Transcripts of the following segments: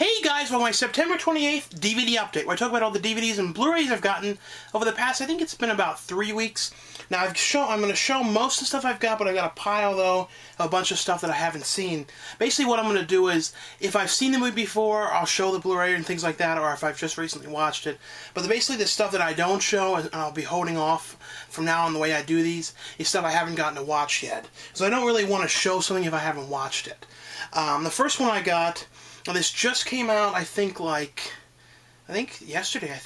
Hey guys, well, my September 28th DVD update, where I talk about all the DVDs and Blu-rays I've gotten over the past, I think it's been about 3 weeks. Now, I'm going to show most of the stuff I've got, but I've got a pile, though, of a bunch of stuff that I haven't seen. Basically, what I'm going to do is, if I've seen the movie before, I'll show the Blu-ray and things like that, or if I've just recently watched it. But basically, the stuff that I don't show, and I'll be holding off from now on the way I do these, is stuff I haven't gotten to watch yet. So I don't really want to show something if I haven't watched it. The first one I got... Now, this just came out, I think yesterday,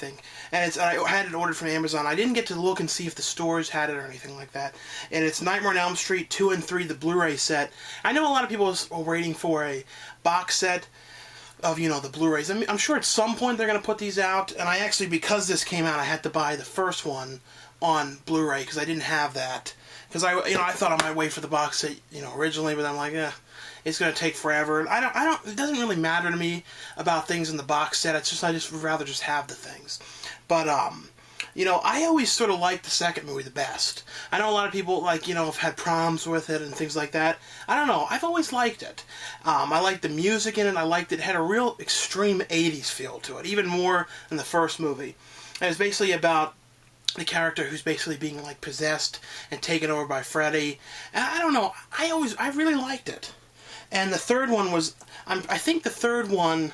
and I had it ordered from Amazon. I didn't get to look and see if the stores had it or anything like that. And it's Nightmare on Elm Street 2 and 3, the Blu-ray set. I know a lot of people are waiting for a box set of, the Blu-rays. I'm sure at some point they're going to put these out, and I actually, because this came out, I had to buy the first one on Blu-ray, because I didn't have that. Because I thought I might wait for the box set, originally, but I'm like, it's going to take forever. And it doesn't really matter to me about things in the box set. It's just, I just would rather just have the things. But, I always sort of liked the second movie the best. I know a lot of people, have had problems with it and things like that. I don't know. I've always liked it. I liked the music in it. I liked it. It had a real extreme 80s feel to it, even more than the first movie. And it's basically about the character who's basically being, possessed and taken over by Freddy. And I don't know. I really liked it. And the third one was, I think the third one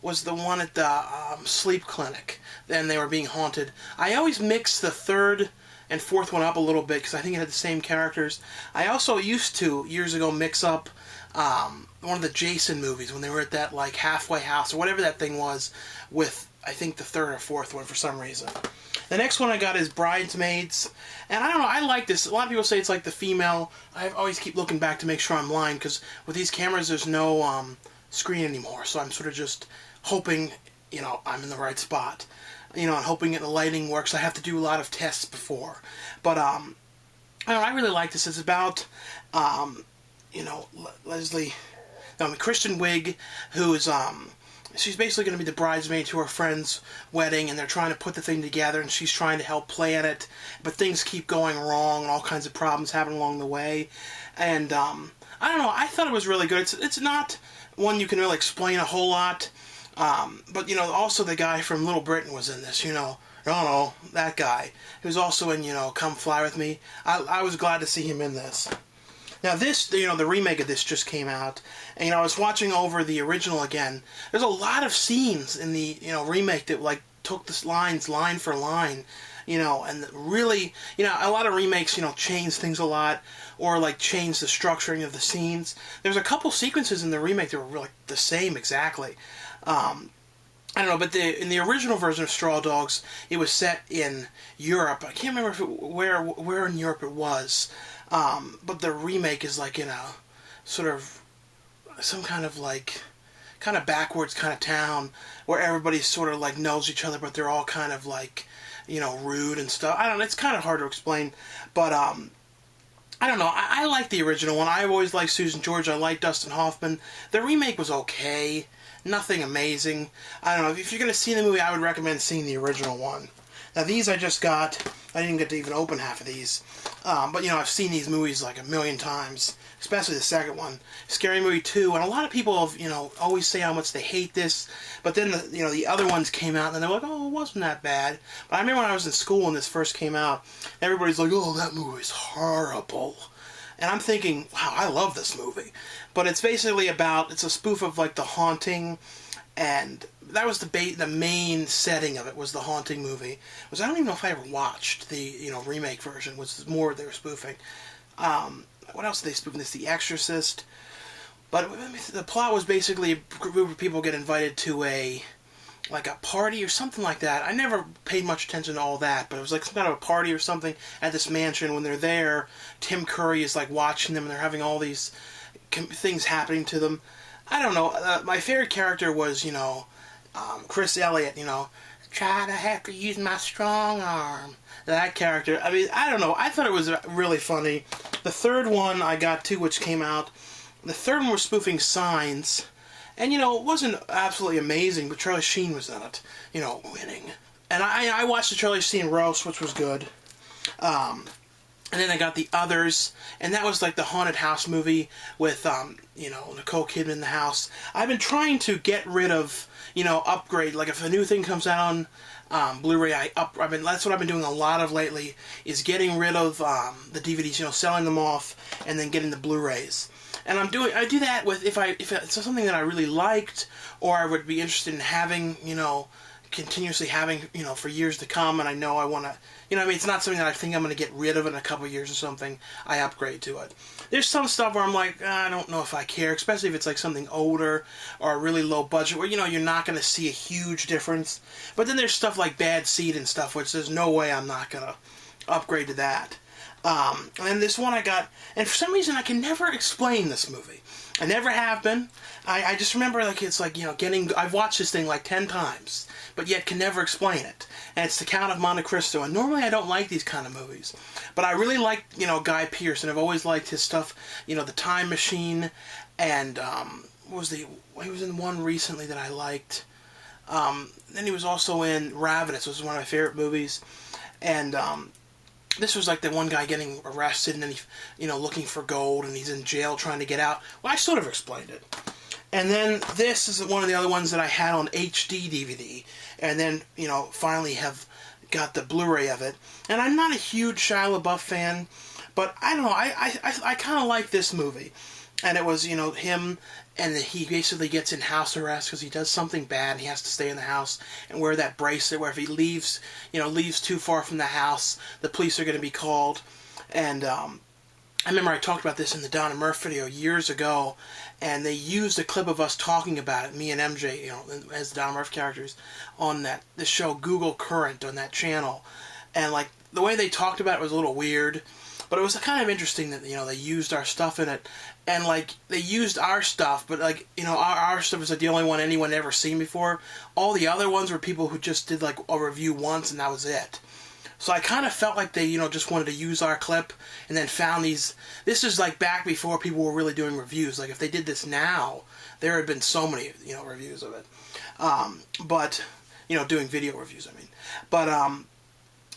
was the one at the sleep clinic. Then they were being haunted. I always mix the third and fourth one up a little bit because I think it had the same characters. I also used to, years ago, mix up one of the Jason movies when they were at that, halfway house or whatever that thing was with, I think, the third or fourth one for some reason. The next one I got is Bridesmaids, and I don't know, I like this. A lot of people say it's like the female. I always keep looking back to make sure I'm lying, because with these cameras there's no screen anymore, so I'm sort of just hoping, I'm in the right spot. And hoping that the lighting works. I have to do a lot of tests before. But, I don't know, I really like this. It's about, Kristen Wiig, who's, she's basically going to be the bridesmaid to her friend's wedding, and they're trying to put the thing together, and she's trying to help plan it, but things keep going wrong, and all kinds of problems happen along the way. And, I don't know, I thought it was really good. It's not one you can really explain a whole lot, but, also the guy from Little Britain was in this, that guy, who's also in, Come Fly With Me. I was glad to see him in this. Now this, the remake of this just came out, and I was watching over the original again. There's a lot of scenes in the, remake that, took the lines line for line, and really, a lot of remakes, change things a lot, or, change the structuring of the scenes. There's a couple sequences in the remake that were really the same exactly. I don't know, but in the original version of Straw Dogs, it was set in Europe. I can't remember where in Europe it was. But the remake is in a sort of some kind of backwards kind of town where everybody sort of knows each other, but they're all kind of rude and stuff. I don't know, it's kind of hard to explain, but I don't know, I like the original one. I always liked Susan George. I liked Dustin Hoffman. The remake was okay, nothing amazing. I don't know, if you're going to see the movie, I would recommend seeing the original one. Now these I just got. I didn't get to even open half of these. But, I've seen these movies a million times, especially the second one. Scary Movie 2, and a lot of people have, always say how much they hate this, but then, the other ones came out, and they're like, oh, it wasn't that bad. But I remember when I was in school when this first came out, everybody's like, oh, that movie's horrible. And I'm thinking, wow, I love this movie. But it's basically it's a spoof of, The Haunting, and that was the main setting of it, was the Haunting movie. I don't even know if I ever watched the, remake version, which is more they were spoofing. What else did they spoof in this? The Exorcist. But the plot was basically a group of people get invited to a party or something like that. I never paid much attention to all that, but it was some kind of a party or something at this mansion. When they're there, Tim Curry is watching them, and they're having all these things happening to them. I don't know. My favorite character was, Chris Elliott, try to have to use my strong arm. That character. I mean, I don't know. I thought it was really funny. The third one I got to, which came out, the third one was spoofing Signs. And, it wasn't absolutely amazing, but Charlie Sheen was in it, winning. And I watched the Charlie Sheen roast, which was good. And then I got The Others, and that was like the haunted house movie with, Nicole Kidman in the house. I've been trying to get rid of, upgrade. Like if a new thing comes out on Blu-ray, that's what I've been doing a lot of lately, is getting rid of the DVDs, selling them off, and then getting the Blu-rays. And I do that with if it's something that I really liked, or I would be interested in having, continuously having, for years to come, and I know I want to, it's not something that I think I'm going to get rid of in a couple of years or something. I upgrade to it. There's some stuff where I'm like, I don't know if I care, especially if it's like something older or a really low budget where, you're not going to see a huge difference. But then there's stuff like Bad Seed and stuff, which there's no way I'm not going to upgrade to that. And then this one I got, and for some reason I can never explain this movie. I never have been. I just remember it's like, I've watched this thing like 10 times, but yet can never explain it. And it's The Count of Monte Cristo. And normally I don't like these kind of movies. But I really like, Guy Pearce, and I've always liked his stuff, The Time Machine, and, he was in one recently that I liked. Then he was also in Ravenous, which was one of my favorite movies. And, this was like the one guy getting arrested and then he, looking for gold, and he's in jail trying to get out. Well, I sort of explained it. And then this is one of the other ones that I had on HD DVD, and then, finally have got the Blu-ray of it. And I'm not a huge Shia LaBeouf fan, but I don't know, I kind of like this movie. And it was, him, and he basically gets in house arrest because he does something bad, and he has to stay in the house and wear that bracelet where if he leaves too far from the house, the police are going to be called. And I remember I talked about this in the Donna Murph video years ago, and they used a clip of us talking about it, me and MJ, as the Donna Murph characters, on the show Google Current on that channel. And, the way they talked about it was a little weird, but it was kind of interesting that, they used our stuff in it. And, they used our stuff, but, our stuff was, the only one anyone had ever seen before. All the other ones were people who just did, a review once, and that was it. So I kind of felt like they, just wanted to use our clip, and then found these. This is, back before people were really doing reviews. If they did this now, there had been so many, reviews of it. But, doing video reviews, I mean. But,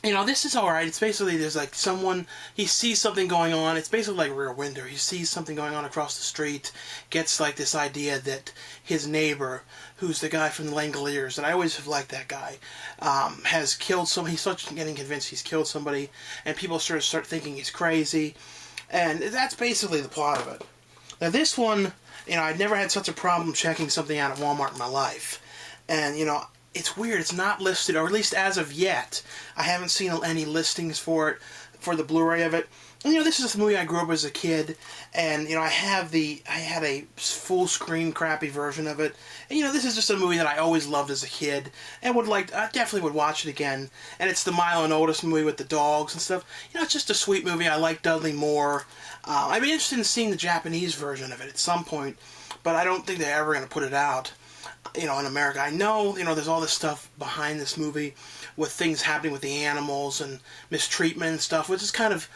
this is alright. It's basically, there's someone, he sees something going on. It's basically like Rear Window. He sees something going on across the street, gets this idea that his neighbor, who's the guy from the Langoliers, and I always have liked that guy, has killed somebody. He starts getting convinced he's killed somebody, and people start thinking he's crazy. And that's basically the plot of it. Now this one, I'd never had such a problem checking something out at Walmart in my life. And, it's weird, it's not listed, or at least as of yet, I haven't seen any listings for it, for the Blu-ray of it. And, this is a movie I grew up as a kid, and, I had a full-screen crappy version of it. And, this is just a movie that I always loved as a kid, and I definitely would watch it again. And it's the Milo and Otis movie with the dogs and stuff. It's just a sweet movie. I like Dudley Moore. I'd be interested in seeing the Japanese version of it at some point, but I don't think they're ever going to put it out. In America. I know, there's all this stuff behind this movie with things happening with the animals and mistreatment and stuff, which is kind of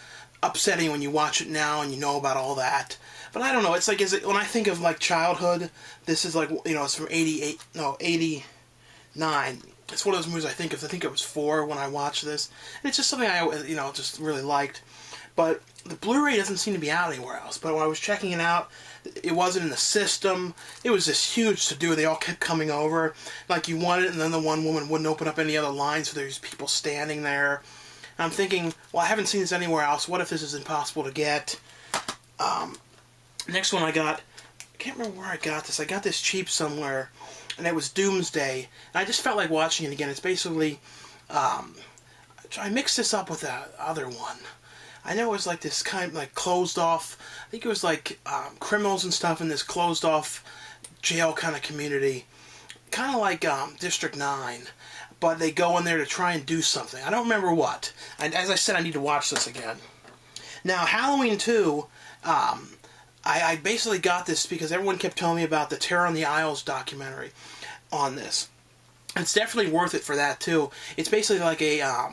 upsetting when you watch it now and you know about all that. But I don't know, it's when I think of, childhood, this is it's from 89. It's one of those movies I think of. I think I was 4 when I watched this. And it's just something I, just really liked. But the Blu-ray doesn't seem to be out anywhere else. But when I was checking it out, it wasn't in the system. It was this huge to-do. They all kept coming over. You wanted it, and then the one woman wouldn't open up any other lines, so there's people standing there. And I'm thinking, well, I haven't seen this anywhere else. What if this is impossible to get? Next one I got, I can't remember where I got this. I got this cheap somewhere, and it was Doomsday. And I just felt like watching it again. It's basically, I mixed this up with that other one. I know it was this kind of closed off, I think it was criminals and stuff in this closed off jail kind of community. Kind of like District 9. But they go in there to try and do something. I don't remember what. And as I said, I need to watch this again. Now, Halloween 2, I basically got this because everyone kept telling me about the Terror on the Isles documentary on this. It's definitely worth it for that, too. It's basically like a,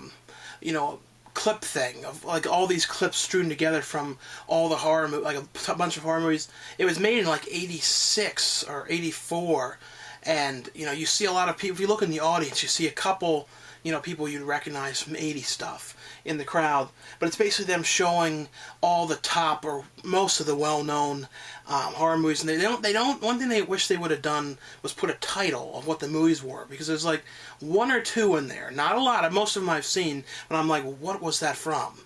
clip thing of all these clips strewn together from all the horror a bunch of horror movies. It was made in 86 or 84, And, you see a lot of people, if you look in the audience, you see a couple, people you'd recognize from 80s stuff in the crowd. But it's basically them showing all the top or most of the well-known horror movies. And they don't, one thing they wish they would have done was put a title of what the movies were. Because there's like one or two in there. Not a lot. Most of them I've seen. But I'm like, what was that from?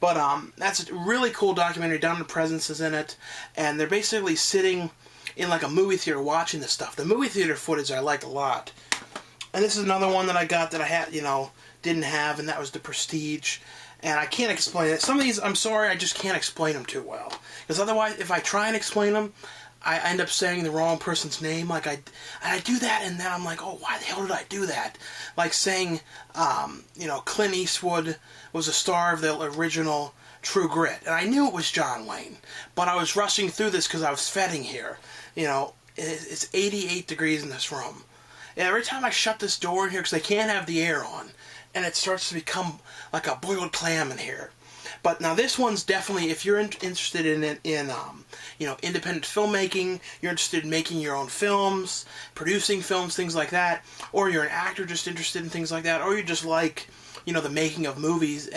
But that's a really cool documentary. Down in Presence is in it. And they're basically sitting in like a movie theater watching this stuff. The movie theater footage I liked a lot. And this is another one that I got that I had, didn't have, and that was The Prestige. And I can't explain it. Some of these, I'm sorry, I just can't explain them too well. Because otherwise, if I try and explain them, I end up saying the wrong person's name. Like I do that, and then I'm like, oh, why the hell did I do that? Like saying, Clint Eastwood was a star of the original True Grit. And I knew it was John Wayne. But I was rushing through this because I was fetting here. It's 88 degrees in this room. And every time I shut this door in here, because they can't have the air on, and it starts to become like a boiled clam in here. But now this one's definitely, if you're interested in independent filmmaking, you're interested in making your own films, producing films, things like that, or you're an actor just interested in things like that, or you just like, the making of movies,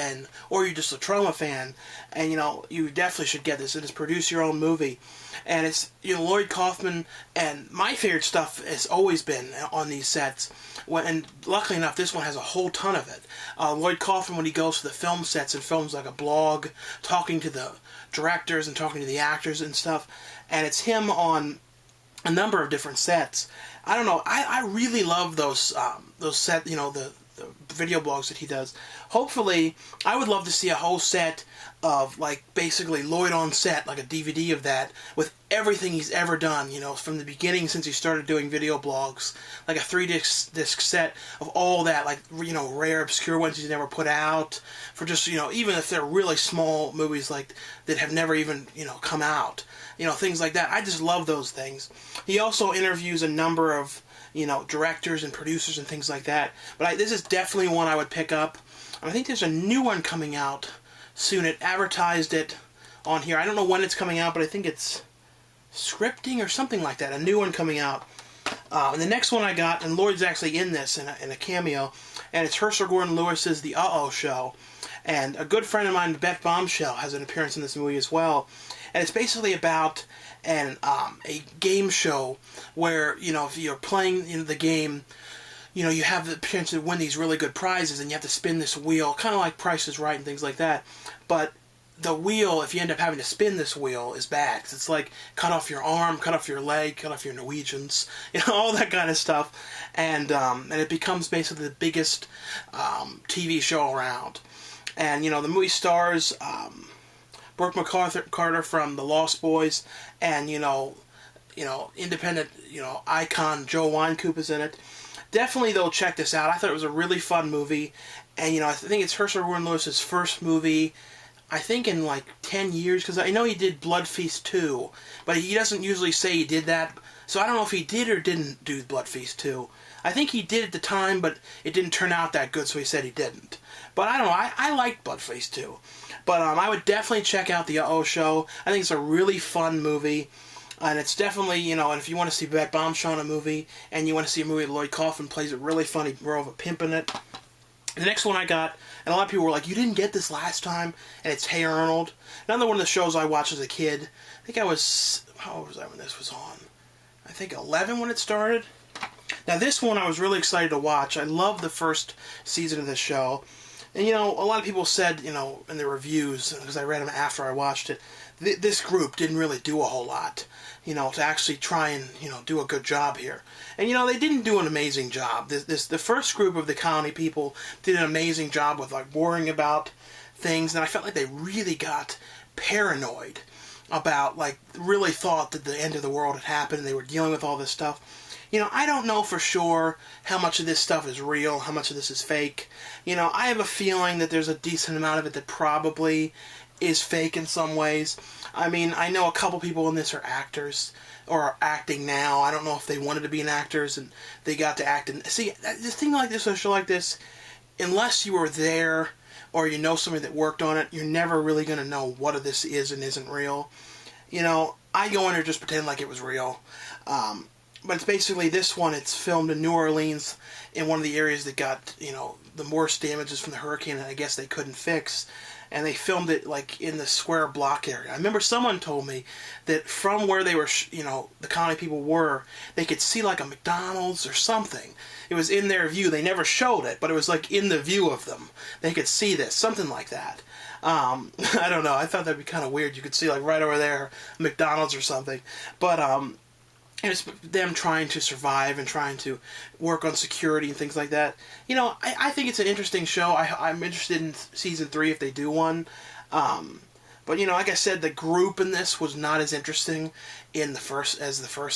or you're just a trauma fan, and you definitely should get this. It is Produce Your Own Movie. And it's, Lloyd Kaufman, and my favorite stuff has always been on these sets. And luckily enough, this one has a whole ton of it. Lloyd Kaufman, when he goes to the film sets and films like a blog, talking to the directors and talking to the actors and stuff, and it's him on a number of different sets. I don't know, I really love those set, the video blogs that he does. Hopefully, I would love to see a whole set of, like, basically Lloyd on set, like a DVD of that, with everything he's ever done, from the beginning since he started doing video blogs, like a 3-disc set of all that, like, rare, obscure ones he's never put out, for just, even if they're really small movies, like, that have never even, come out, things like that. I just love those things. He also interviews a number of, directors and producers and things like that, but this is definitely one I would pick up. I think there's a new one coming out soon. It advertised it on here. I don't know when it's coming out, but I think it's scripting or something like that. A new one coming out. And the next one I got, and Lloyd's actually in this in a cameo, and it's Herschel Gordon Lewis's The Uh-Oh Show. And a good friend of mine, Beth Bombshell, has an appearance in this movie as well. And it's basically about a game show where, if you're playing the game, you have the chance to win these really good prizes, and you have to spin this wheel, kind of like Price is Right and things like that. But the wheel, if you end up having to spin this wheel, is bad. 'Cause it's like cut off your arm, cut off your leg, cut off your Norwegians, all that kind of stuff. And it becomes basically the biggest TV show around. And, the movie stars Brooke McCarter from The Lost Boys, and, independent, icon Joe Wynkoop is in it. Definitely, though, check this out. I thought it was a really fun movie. And, I think it's Herschel Gordon Lewis's first movie, I think in like 10 years, because I know he did Blood Feast 2, but he doesn't usually say he did that. So I don't know if he did or didn't do Blood Feast 2. I think he did at the time, but it didn't turn out that good, so he said he didn't. But I don't know, I liked Blood Feast 2. But I would definitely check out The Uh-Oh Show. I think it's a really fun movie. And it's definitely, and if you want to see Beth Bombshell in a movie, and you want to see a movie that Lloyd Kaufman plays a really funny role of a pimp in it. The next one I got, and a lot of people were like, you didn't get this last time, and it's Hey Arnold. Another one of the shows I watched as a kid. I think I was, how old was I when this was on? I think 11 when it started. Now this one I was really excited to watch. I loved the first season of this show. And, a lot of people said, in the reviews, because I read them after I watched it, this group didn't really do a whole lot, to actually try and, do a good job here. And, they didn't do an amazing job. The first group of the colony people did an amazing job with, like, worrying about things, and I felt like they really got paranoid about, like, really thought that the end of the world had happened, and they were dealing with all this stuff. I don't know for sure how much of this stuff is real, how much of this is fake. I have a feeling that there's a decent amount of it that probably is fake in some ways. I mean, I know a couple people in this are actors, or are acting now. I don't know if they wanted to be actors and they got to act. And see, this thing like this, a show like this, unless you were there or you know somebody that worked on it, you're never really going to know what of this is and isn't real. I go in there just pretend like it was real. but it's basically this one. It's filmed in New Orleans, in one of the areas that got, you know, the worst damages from the hurricane, and I guess they couldn't fix. And they filmed it like in the square block area. I remember someone told me that from where they were, you know, the county people were, they could see like a McDonald's or something. It was in their view. They never showed it, but it was like in the view of them. They could see this, something like that. I don't know. I thought that'd be kind of weird. You could see like right over there, McDonald's or something. But it's them trying to survive and trying to work on security and things like that. You know, I think it's an interesting show. I'm interested in season 3 if they do one. But, you know, like I said, the group in this was not as interesting in the first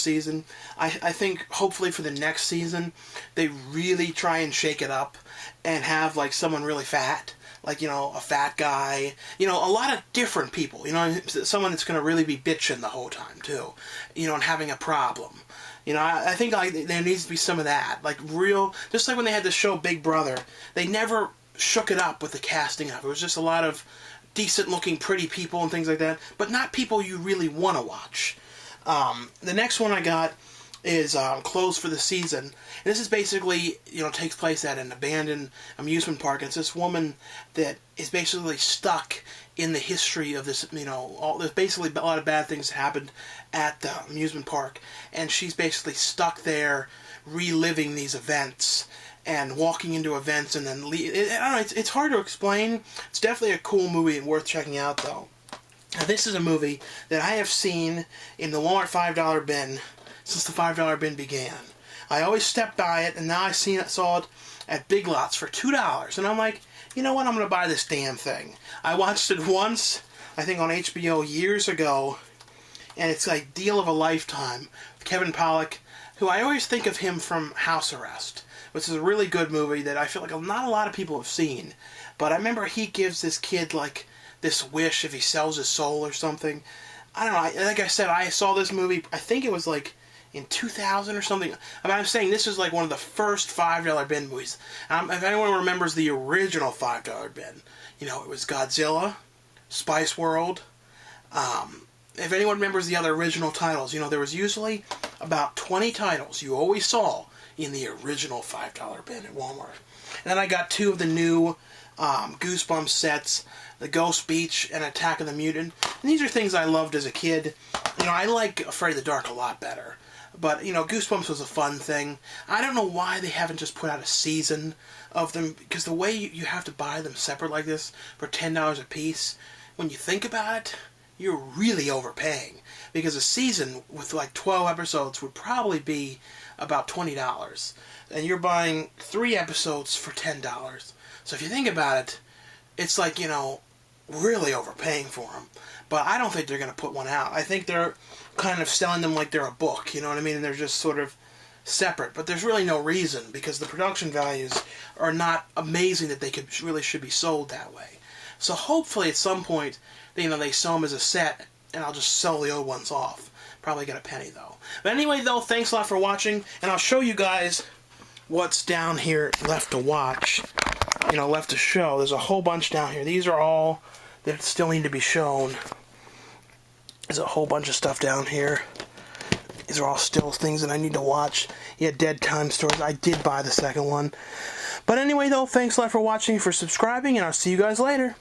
season. I think hopefully for the next season, they really try and shake it up and have, like, someone really fat. Like, you know, a fat guy, you know, a lot of different people, you know, someone that's going to really be bitching the whole time, too, you know, and having a problem. You know, I think, like, there needs to be some of that, like, real, just like when they had the show Big Brother, they never shook it up with the casting of it. It was just a lot of decent-looking, pretty people and things like that, but not people you really want to watch. The next one I got is closed for the season. And this is basically, you know, takes place at an abandoned amusement park. It's this woman that is basically stuck in the history of this, you know, there's basically a lot of bad things happened at the amusement park, and she's basically stuck there reliving these events and walking into events and then I don't know, it's hard to explain. It's definitely a cool movie and worth checking out, though. Now, this is a movie that I have seen in the Walmart $5 bin since the $5 bin began. I always stepped by it, and now I saw it at Big Lots for $2. And I'm like, you know what? I'm going to buy this damn thing. I watched it once, I think on HBO years ago, and it's like Deal of a Lifetime. Kevin Pollak, who I always think of him from House Arrest, which is a really good movie that I feel like not a lot of people have seen. But I remember he gives this kid, like, this wish if he sells his soul or something. I don't know. Like I said, I saw this movie, I think it was like in 2000 or something. I mean, I'm saying this is like one of the first $5 bin movies. If anyone remembers the original $5 bin, you know, it was Godzilla, Spice World. If anyone remembers the other original titles, you know, there was usually about 20 titles you always saw in the original $5 bin at Walmart. And then I got 2 of the new Goosebumps sets, The Ghost Beach and Attack of the Mutant. And these are things I loved as a kid. You know, I like Afraid of the Dark a lot better. But, you know, Goosebumps was a fun thing. I don't know why they haven't just put out a season of them, because the way you have to buy them separate like this for $10 a piece, when you think about it, you're really overpaying. Because a season with like 12 episodes would probably be about $20. And you're buying 3 episodes for $10. So if you think about it, it's like, you know, really overpaying for them. But I don't think they're going to put one out. I think they're kind of selling them like they're a book, you know what I mean? And they're just sort of separate. But there's really no reason, because the production values are not amazing that they should be sold that way. So hopefully at some point, you know, they sell them as a set, and I'll just sell the old ones off. Probably get a penny, though. But anyway, though, thanks a lot for watching, and I'll show you guys what's down here left to watch, you know, left to show. There's a whole bunch down here. These are all that still need to be shown. There's a whole bunch of stuff down here. These are all still things that I need to watch. Yeah, Dead Time Stories. I did buy the second one. But anyway, though, thanks a lot for watching, for subscribing, and I'll see you guys later.